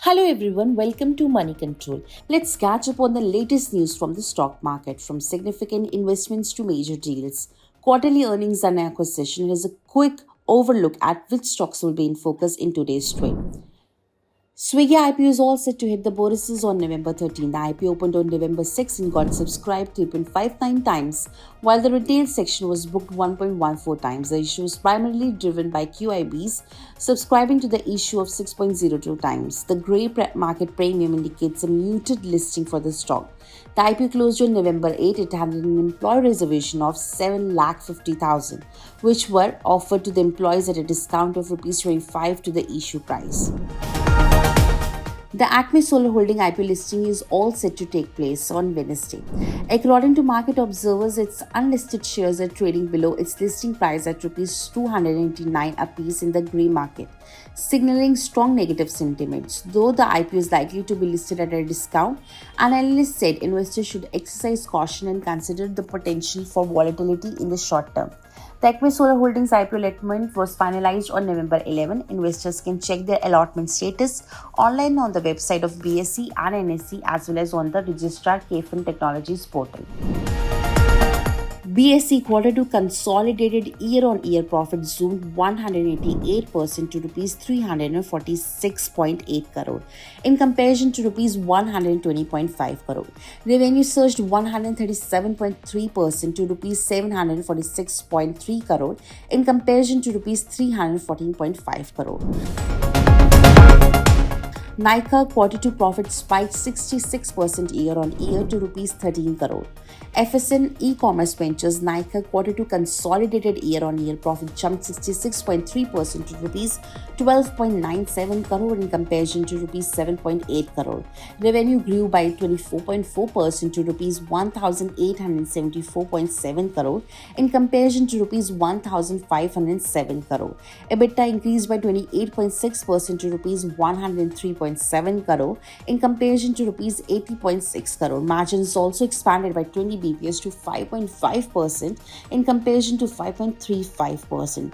Hello everyone, welcome to Money Control. Let's catch up on the latest news from the stock market, from significant investments to major deals, quarterly earnings and acquisition. Here's a quick overlook at which stocks will be in focus in today's trade. Swiggy IPO is all set to hit the bonuses on November 13. The IPO opened on November 6 and got subscribed 3.59 times, while the retail section was booked 1.14 times. The issue was primarily driven by QIBs subscribing to the issue of 6.02 times. The grey market premium indicates a muted listing for the stock. The IPO closed on November 8. It had an employee reservation of 7,50,000, which were offered to the employees at a discount of Rs 25 to the issue price. The Acme Solar Holding IPO listing is all set to take place on Wednesday. According to market observers, its unlisted shares are trading below its listing price at Rs 289 apiece in the grey market, signaling strong negative sentiments. Though the IPO is likely to be listed at a discount, analysts said investors should exercise caution and consider the potential for volatility in the short term. The Acme Solar Holdings IPO allotment was finalized on November 11. Investors can check their allotment status online on the website of BSE and NSE as well as on the registrar KFin Technologies portal. BSE Q2 consolidated year-on-year profit zoomed 188% to Rs 346.8 crore in comparison to Rs 120.5 crore. Revenue surged 137.3% to Rs 746.3 crore in comparison to Rs 314.5 crore. Nykaa Q2 profit spiked 66% year-on-year to Rs 13 crore. FSN e-commerce ventures Nykaa Q2 consolidated year-on-year profit jumped 66.3% to Rs 12.97 crore in comparison to Rs 7.8 crore. Revenue grew by 24.4% to Rs 1,874.7 crore in comparison to Rs 1,507 crore. EBITDA increased by 28.6% to Rs 103.7 crore in comparison to Rs 80.6 crore. Margins also expanded by 20 bps to 5.5% in comparison to 5.35%.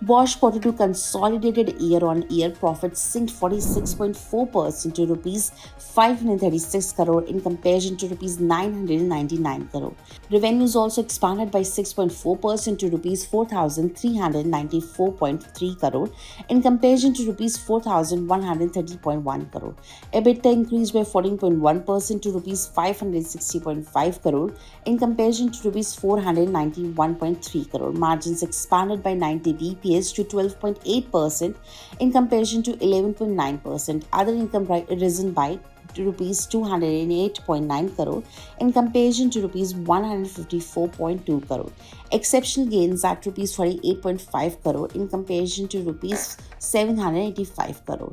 Bosch Q2 consolidated year-on-year profits synced 46.4% to Rs 536 crore in comparison to Rs 999 crore. Revenues also expanded by 6.4% to Rs 4,394.3 crore in comparison to Rs 4,130.1 crore. EBITDA increased by 14.1% to Rs 560.5 crore in comparison to Rs 491.3 crore. Margins expanded by 90 bps to 12.8% in comparison to 11.9%. Other income risen by Rs 208.9 crore in comparison to Rs 154.2 crore. Exceptional gains at Rs 48.5 crore in comparison to Rs 785 crore.